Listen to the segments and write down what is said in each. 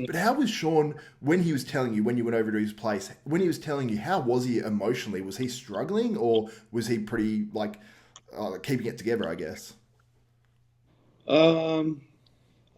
But how was Shawn when he was telling you, when you went over to his place, when he was telling you, how was he emotionally? Was he struggling or was he pretty like keeping it together, I guess? Um,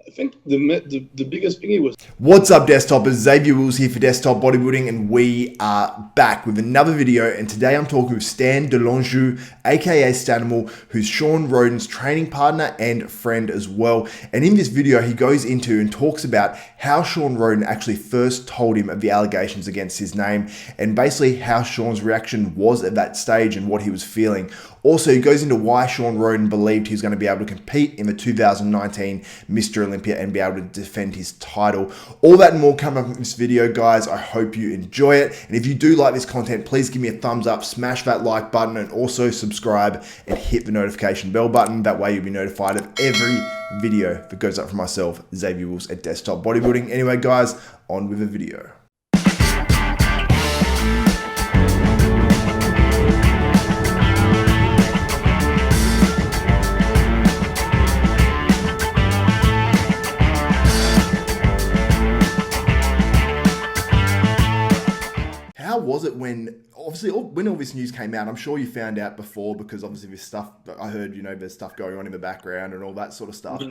I think the biggest thing was What's up, desktopers? Xavier Wills here for Desktop Bodybuilding, and we are back with another video. And today I'm talking with Stan De Longeaux, aka Stanimal, who's Shawn Rhoden's training partner and friend as well. And in this video, he goes into and talks about how Shawn Rhoden actually first told him of the allegations against his name, and basically how Shawn's reaction was at that stage and what he was feeling. Also, he goes into why Shawn Rhoden believed he was going to be able to compete in the 2019 Mr Olympia and be able to defend his title. All that and more coming up in this video, guys. I hope you enjoy it. And if you do like this content, please give me a thumbs up, smash that like button, and also subscribe and hit the notification bell button. That way you'll be notified of every video that goes up from myself, Xavier Wills at Desktop Bodybuilding. Anyway, guys, on with the video. How was it when, obviously, when all this news came out? I'm sure you found out before because obviously this stuff, I heard, there's stuff going on in the background and all that sort of stuff.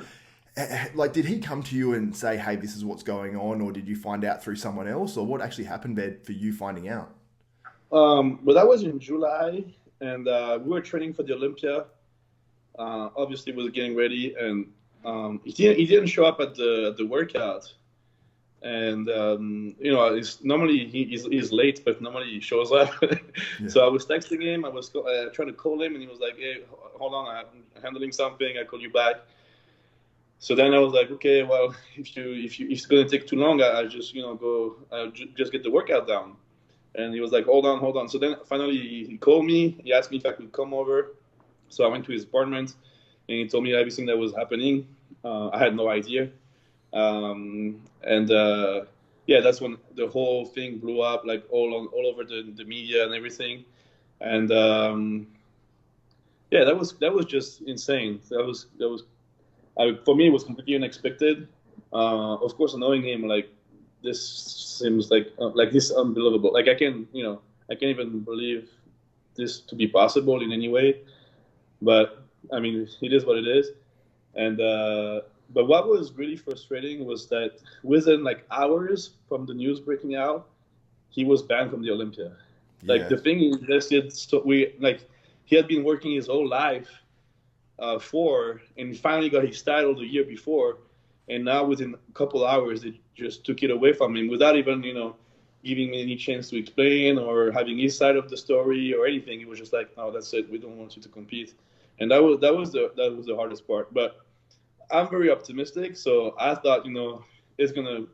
Like, did he come to you and say, hey, this is what's going on, or did you find out through someone else, or what actually happened there for you finding out? but that was in July, and we were training for the Olympia. Obviously, was getting ready, and he didn't show up at the workout. And it's normally he's late, but normally he shows up. Yeah. So I was texting him. I was trying to call him, and he was like, "Hey, hold on, I'm handling something. I'll call you back." So then I was like, "Okay, well, if it's gonna take too long, I'll just just get the workout down." And he was like, "Hold on, hold on." So then finally he called me. He asked me if I could come over. So I went to his apartment, and he told me everything that was happening. I had no idea. Yeah, that's when the whole thing blew up, like all over the media and everything. And yeah, that was just insane. For me, it was completely unexpected. Of course, knowing him, like, this seems like this is unbelievable. Like, I can't even believe this to be possible in any way. But I mean, it is what it is. And but what was really frustrating was that within like hours from the news breaking out, he was banned from the Olympia. Like, Yeah. the thing is, he had been working his whole life and finally got his title the year before, and now within a couple hours they just took it away from him without even giving me any chance to explain or having his side of the story or anything. It was just like, no, that's it. We don't want you to compete, and that was the hardest part. But I'm very optimistic, so I thought it's gonna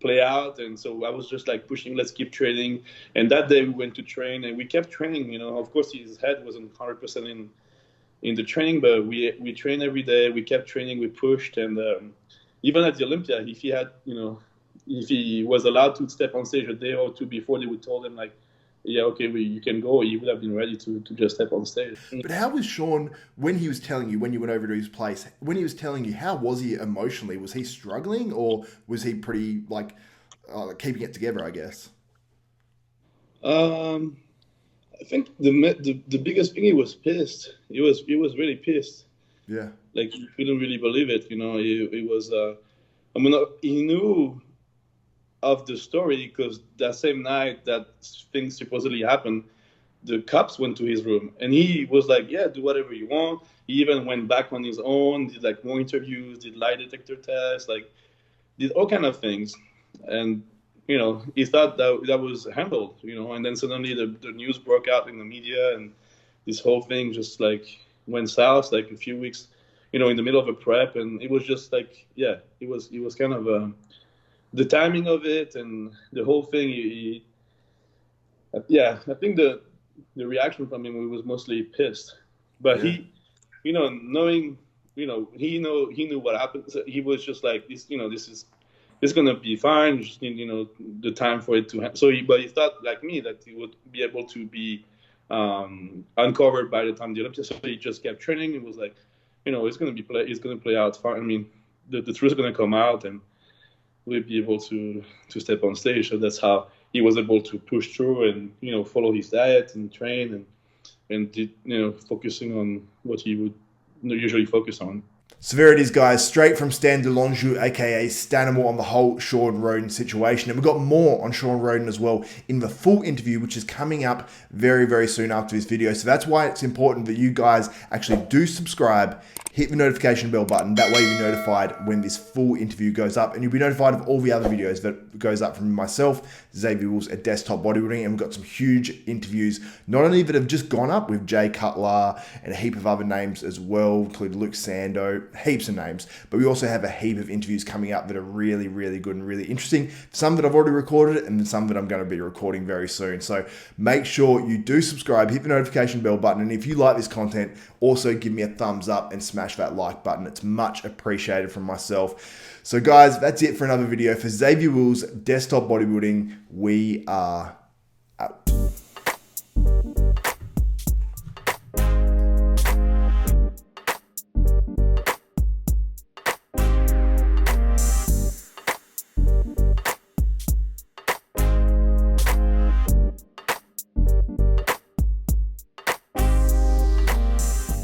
play out, and so I was just like pushing, let's keep training. And that day we went to train, and we kept training. Of course his head wasn't 100% in the training, but we trained every day. We kept training, we pushed, and even at the Olympia, if he was allowed to step on stage a day or two before, they would told him like, yeah, okay, you can go. He would have been ready to just step on stage. But how was Shawn when he was telling you, when you went over to his place, when he was telling you, how was he emotionally? Was he struggling or was he pretty like keeping it together, I guess? Um, I think the biggest thing, he was pissed. He was really pissed. Yeah. Like, he couldn't really believe it. He was. I mean, he knew of the story because that same night that things supposedly happened, the cops went to his room, and he was like, "Yeah, do whatever you want." He even went back on his own, did like more interviews, did lie detector tests, like did all kind of things, and he thought that was handled, and then suddenly the news broke out in the media, and this whole thing just like went south like a few weeks, in the middle of a prep, and it was just like, yeah, it was kind of the timing of it and the whole thing. Yeah, I think the reaction from him was mostly pissed, but Yeah. knowing, he knew what happened. So he was just like, this is gonna be fine. You just need the time for it to happen. But he thought like me that he would be able to be uncovered by the time the Olympics. So he just kept training. It was like, it's gonna play out fine. I mean, the truth is gonna come out, and will be able to step on stage. So that's how he was able to push through and, you know, follow his diet and train and did, you know, focusing on what he would usually focus on. So there it is, guys, straight from Stan De Longeaux, aka Stanimal, on the whole Shawn Rhoden situation. And we've got more on Shawn Rhoden as well in the full interview, which is coming up very, very soon after this video. So that's why it's important that you guys actually do subscribe, hit the notification bell button. That way you'll be notified when this full interview goes up, and you'll be notified of all the other videos that goes up from myself, Xavier Wills at Desktop Bodybuilding. And we've got some huge interviews, not only that have just gone up with Jay Cutler and a heap of other names as well, including Luke Sando, heaps of names, but we also have a heap of interviews coming up that are really, really good and really interesting. Some that I've already recorded and some that I'm going to be recording very soon. So make sure you do subscribe, hit the notification bell button, and if you like this content, also give me a thumbs up and smash that like button. It's much appreciated from myself. So guys, that's it for another video. For Xavier Wills, Desktop Bodybuilding, we are